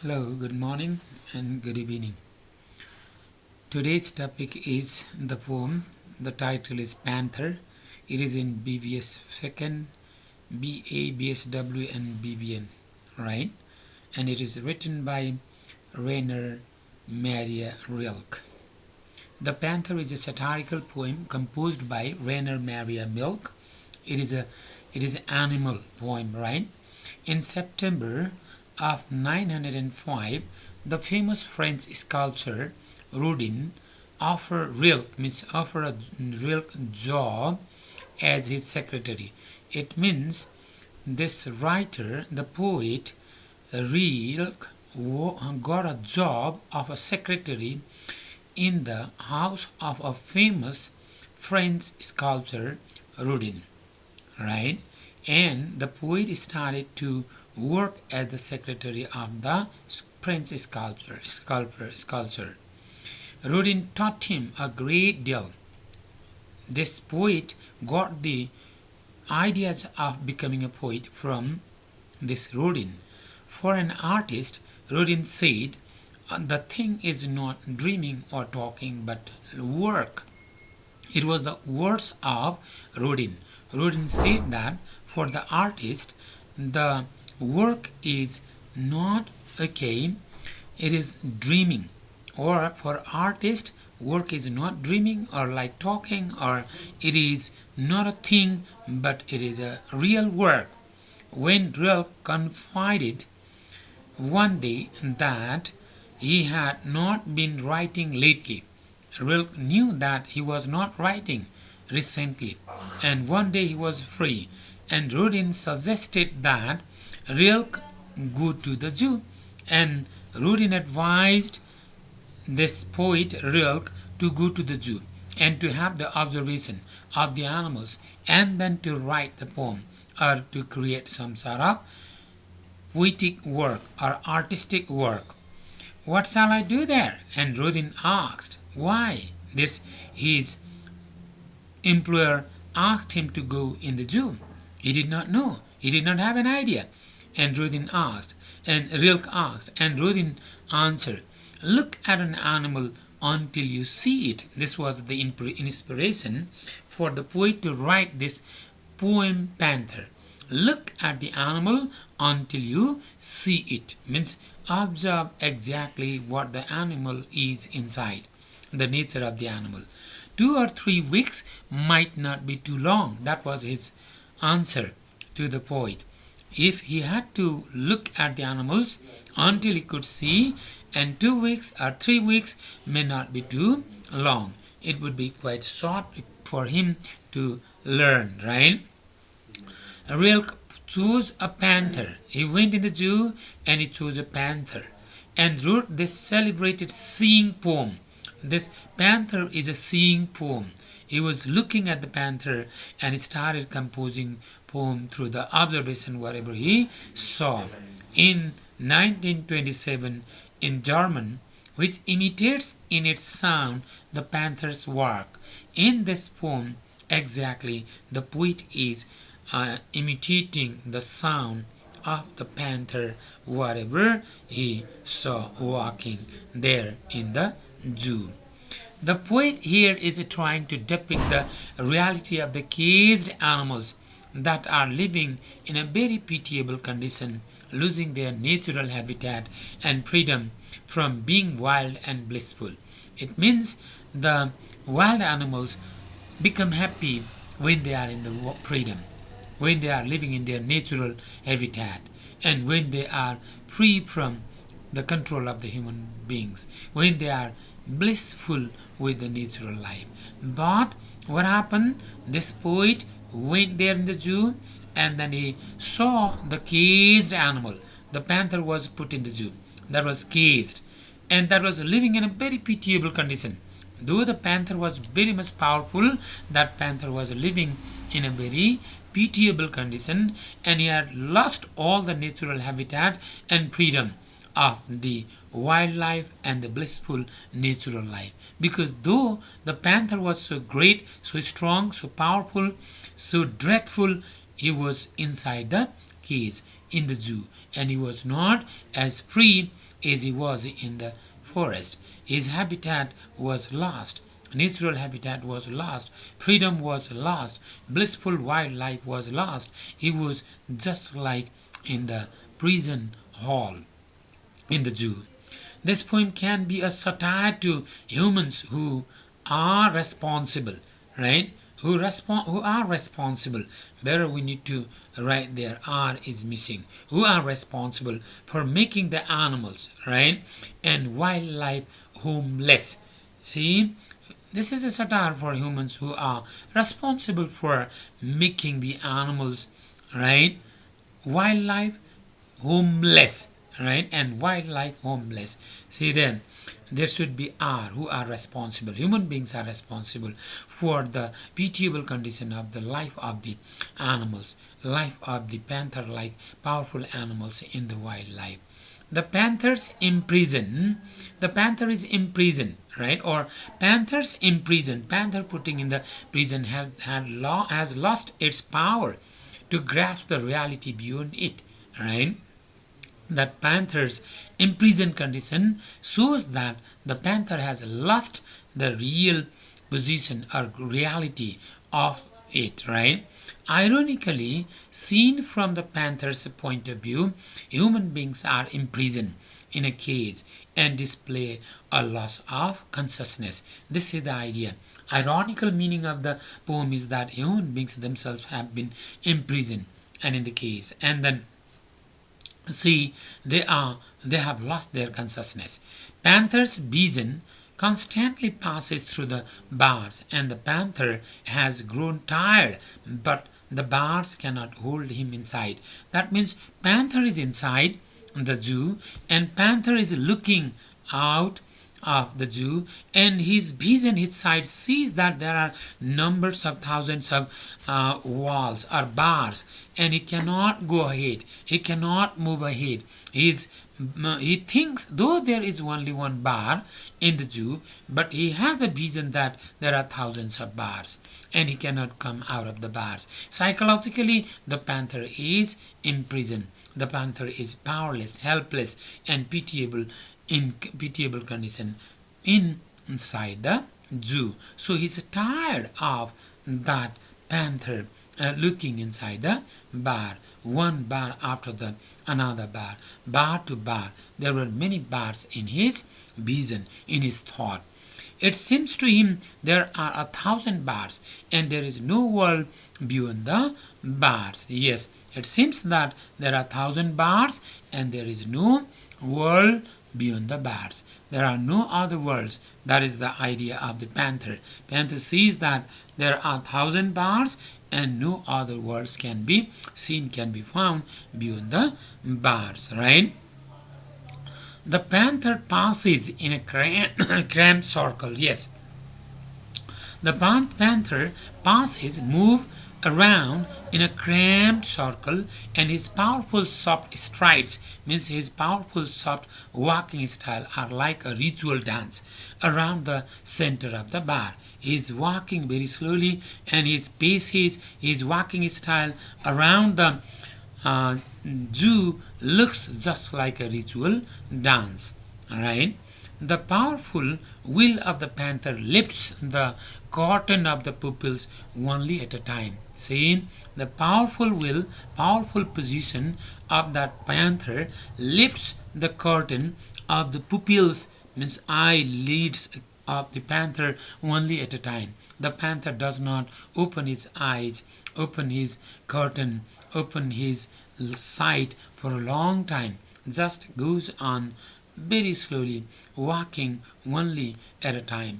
Hello, good morning and good evening. Today's topic is the poem. The title is Panther. It is in BVS second, BA, BSW and BBM, right? And it is written by Rainer Maria Rilke. The Panther is a satirical poem composed by Rainer Maria Rilke. It is an animal poem, right? In September of 905, the famous French sculptor Rodin offered a Rilke job as his secretary. It means this writer, the poet Rilke, got a job of a secretary in the house of a famous French sculptor Rodin, right? And the poet started to work as the secretary of the French sculptor. Rodin taught him a great deal. This poet got the ideas of becoming a poet from this Rodin. For an artist, Rodin said, the thing is not dreaming or talking but work. It was the words of Rodin. Rodin said that for the artist, the work is not okay, it is dreaming. Or for artist, work is not dreaming or like talking, or it is not a thing but it is a real work. When Rilke confided one day that he had not been writing lately, Rilke knew that he was not writing recently, and one day he was free, and Rodin suggested that Rilke go to the zoo, and Rodin advised this poet Rilke to go to the zoo and to have the observation of the animals and then to write the poem or to create some sort of poetic work or artistic work. What shall I do there? And Rodin asked. Why? This his employer asked him to go in the zoo. He did not know. He did not have an idea. And Rodin asked, and Rilke asked, and Rodin answered, look at an animal until you see it. This was the inspiration for the poet to write this poem Panther. Look at the animal until you see it. Means observe exactly what the animal is inside, the nature of the animal. 2 or 3 weeks might not be too long. That was his answer to the poet. If he had to look at the animals until he could see, and 2 weeks or 3 weeks may not be too long. It would be quite short for him to learn, right? Rilke chose a panther. He went in the zoo and he chose a panther and wrote this celebrated seeing poem. This panther is a seeing poem. He was looking at the panther and he started composing poem through the observation whatever he saw. In 1927, in German, which imitates in its sound the panther's work. In this poem, exactly, the poet is imitating the sound of the panther, whatever he saw walking there in the zoo. The poet here is trying to depict the reality of the caged animals that are living in a very pitiable condition, losing their natural habitat and freedom from being wild and blissful. It means the wild animals become happy when they are in the freedom, when they are living in their natural habitat, and when they are free from the control of the human beings, when they are blissful with the natural life. But what happened? This poet went there in the zoo and then he saw the caged animal. The panther was put in the zoo, that was caged, and that was living in a very pitiable condition. Though the panther was very much powerful, that panther was living in a very pitiable condition and he had lost all the natural habitat and freedom of the wildlife and the blissful natural life. Because though the panther was so great, so strong, so powerful, so dreadful, he was inside the cage in the zoo. and he was not as free as he was in the forest. His habitat was lost. Natural habitat was lost. Freedom was lost. Blissful wildlife was lost. He was just like in the prison hall in the zoo. This poem can be a satire to humans who are responsible, right? Who are responsible. Better we need to write there R is missing. Who are responsible for making the animals, right? And wildlife homeless. See, this is a satire for humans who are responsible for making the animals, right? Wildlife homeless, right? And wildlife homeless. See, then there should be R, who are responsible. Human beings are responsible for the pitiable condition of the life of the animals, life of the panther like powerful animals in the wildlife. The panthers imprison. The panther is imprisoned, right? Or panthers imprisoned. Panther putting in the prison has lost its power to grasp the reality beyond it, right? That panther's imprisoned condition shows that the panther has lost the real position or reality of it, right? Ironically, seen from the panther's point of view, human beings are imprisoned in a cage and display a loss of consciousness. This is the idea. Ironical meaning of the poem is that human beings themselves have been imprisoned and in the cage, and then see, they have lost their consciousness. Panther's vision constantly passes through the bars, and the panther has grown tired, but the bars cannot hold him inside. That means panther is inside the zoo, and panther is looking out of the zoo, and his vision, his sight sees that there are numbers of thousands of walls or bars, and he cannot go ahead, he cannot move ahead. He thinks though there is only one bar in the zoo, but he has the vision that there are thousands of bars and he cannot come out of the bars. Psychologically, the panther is imprisoned. The panther is powerless, helpless, and pitiable in pitiable condition inside the zoo. So he's tired of that panther looking inside the bar, one bar after the another bar, bar to bar. There were many bars in his vision, in his thought. It seems to him there are 1,000 bars and there is no world beyond the bars. Yes, it seems that there are 1,000 bars and there is no world beyond the bars. There are no other worlds. That is the idea of the panther. Panther sees that there are 1,000 bars and no other worlds can be seen, can be found beyond the bars, right? The panther passes in a cramped circle. Yes, the panther passes, move around in a cramped circle, and his powerful soft strides, means his powerful soft walking style, are like a ritual dance around the center of the bar. He is walking very slowly, and his pace, his walking style around the zoo looks just like a ritual dance. Alright, the powerful will of the panther lifts the curtain of the pupils only at a time. See, the powerful will, powerful position of that panther lifts the curtain of the pupils, means eyelids of the panther only at a time. The panther does not open his eyes, open his curtain, open his sight for a long time, just goes on very slowly, walking only at a time.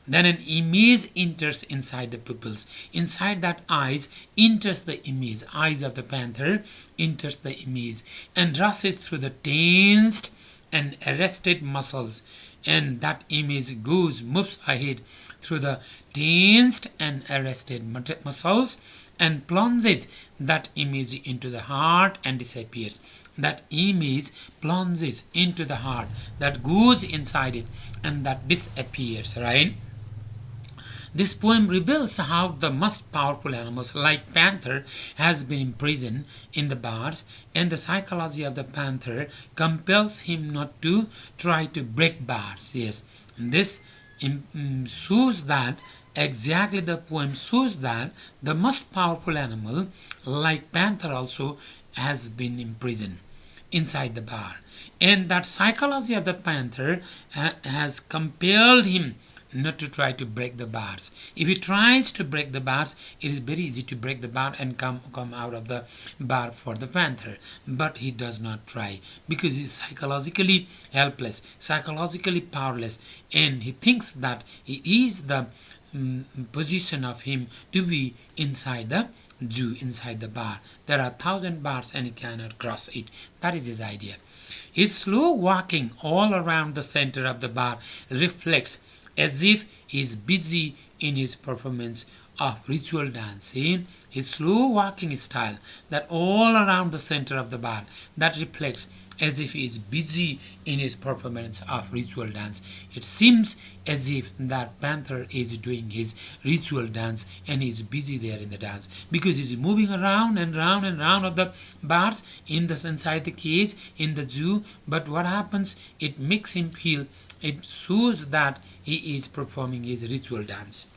Then an image enters inside the pupils. Inside that eyes enters the image. Eyes of the panther enters the image and rushes through the tensed and arrested muscles. And that image moves ahead through the tensed and arrested muscles and plunges that image into the heart and disappears. That image plunges into the heart, that goes inside it, and that disappears, right? This poem reveals how the most powerful animals like panther has been imprisoned in the bars, and the psychology of the panther compels him not to try to break bars. Yes, this shows that exactly the poem shows that the most powerful animal like panther also has been imprisoned inside the bar, and that psychology of the panther has compelled him not to try to break the bars. If he tries to break the bars, it is very easy to break the bar and come out of the bar for the panther, but he does not try because he is psychologically helpless, psychologically powerless, and he thinks that it is the position of him to be inside the zoo, inside the bar. There are 1,000 bars and he cannot cross it. That is his idea. His slow walking all around the center of the bar reflects as if he is busy in his performance of ritual dance. See? His slow walking style that all around the center of the bar, that reflects as if he is busy in his performance of ritual dance. It seems as if that panther is doing his ritual dance and he is busy there in the dance because he is moving around and round and round of the bars inside the cage in the zoo. But what happens? It makes him feel, it shows that he is performing his ritual dance.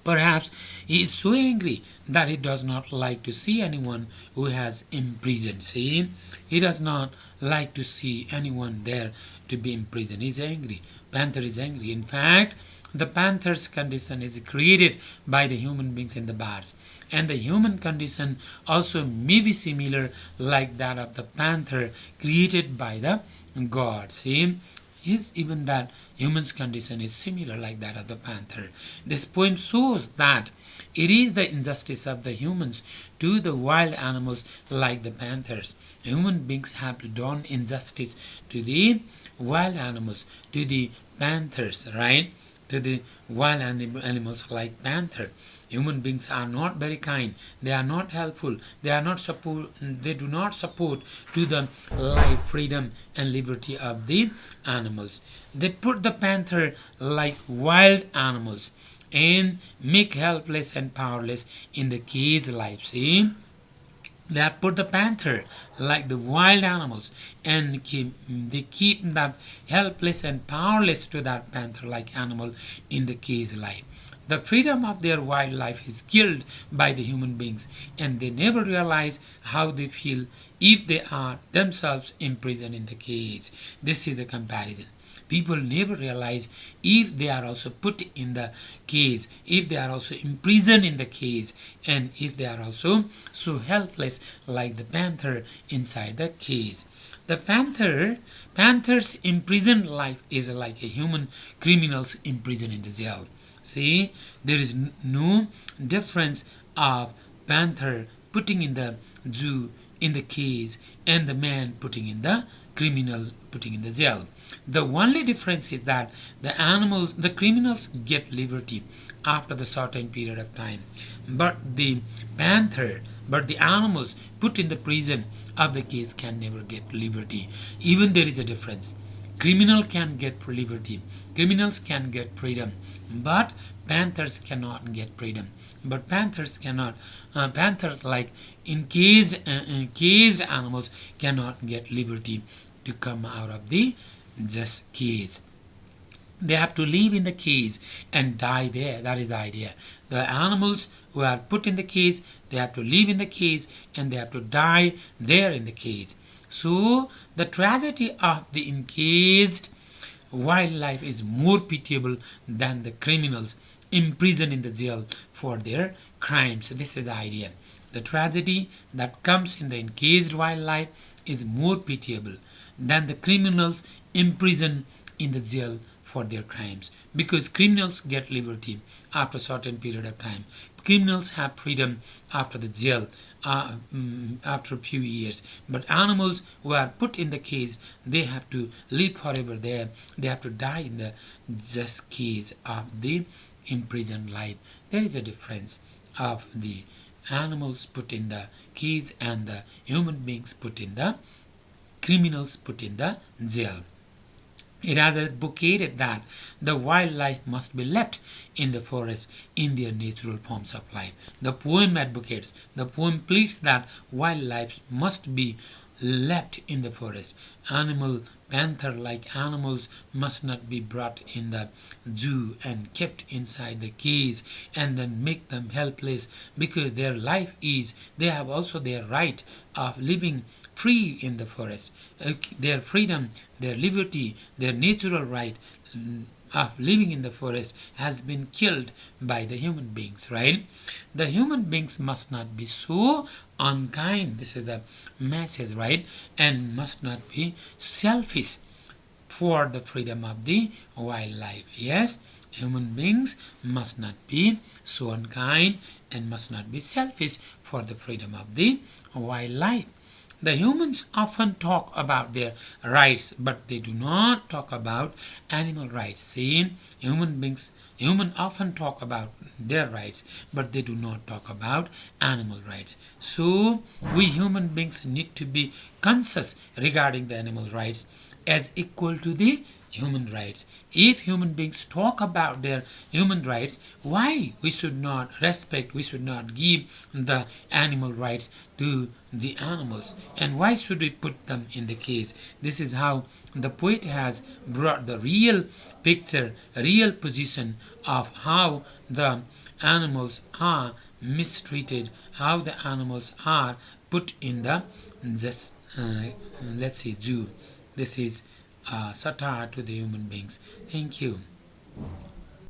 Perhaps he is so angry that he does not like to see anyone who has imprisoned. See, he does not like to see anyone there to be imprisoned. He is angry. Panther is angry. In fact, the panther's condition is created by the human beings in the bars, and the human condition also may be similar like that of the panther created by the God. See, is even that human's condition is similar like that of the panther. This poem shows that it is the injustice of the humans to the wild animals like the panthers. Human beings have done injustice to the wild animals, to the panthers, right? To the wild animals like panther. Human beings are not very kind. They are not helpful. They are not support. They do not support to the life, freedom, and liberty of the animals. They put the panther like wild animals and make helpless and powerless in the cage life. See, they have put the panther like the wild animals and they keep that helpless and powerless to that panther like animal in the cage life. The freedom of their wildlife is killed by the human beings, and they never realize how they feel if they are themselves imprisoned in the cage. This is the comparison. People never realize if they are also put in the cage, if they are also imprisoned in the cage, and if they are also so helpless like the panther inside the cage. The panther's imprisoned life is like a human criminal's imprisoned in the jail. See, there is no difference of panther putting in the zoo in the cage and the man putting in the criminal putting in the jail. The only difference is that the criminals get liberty after the certain period of time, but the animals put in the prison of the cage can never get liberty. Even there is a difference. Criminal can get liberty, criminals can get freedom, but panthers cannot get freedom. But panthers cannot. Panthers, like caged animals, cannot get liberty to come out of the just cage. They have to live in the cage and die there. That is the idea. The animals who are put in the cage, they have to live in the cage and they have to die there in the cage. So the tragedy of the encaged wildlife is more pitiable than the criminals imprisoned in the jail for their crimes. This is the idea. The tragedy that comes in the encaged wildlife is more pitiable than the criminals imprisoned in the jail for their crimes, because criminals get liberty after a certain period of time. Criminals have freedom after the jail, after a few years. But animals who are put in the cage, they have to live forever there. They have to die in the just cage of the imprisoned life. There is a difference of the animals put in the cage and the human beings put in the criminals put in the jail. It has advocated that the wildlife must be left in the forest in their natural forms of life. The poem pleads that wildlife must be left in the forest. Panther-like animals must not be brought in the zoo and kept inside the cage and then make them helpless, because their life is, they have also their right of living free in the forest. Their freedom, their liberty, their natural right of living in the forest has been killed by the human beings, right? The human beings must not be so unkind, this is the message, right? And must not be selfish for the freedom of the wildlife. Yes, human beings must not be so unkind and must not be selfish for the freedom of the wildlife. The humans often talk about their rights, but they do not talk about animal rights. See, human often talk about their rights, but they do not talk about animal rights. So we human beings need to be conscious regarding the animal rights as equal to the human rights. If human beings talk about their human rights, why we should not respect, we should not give the animal rights to the animals, and why should we put them in the cage? This is how the poet has brought the real picture, real position of how the animals are mistreated, how the animals are put in the just let's say zoo. This is satire to the human beings. Thank you.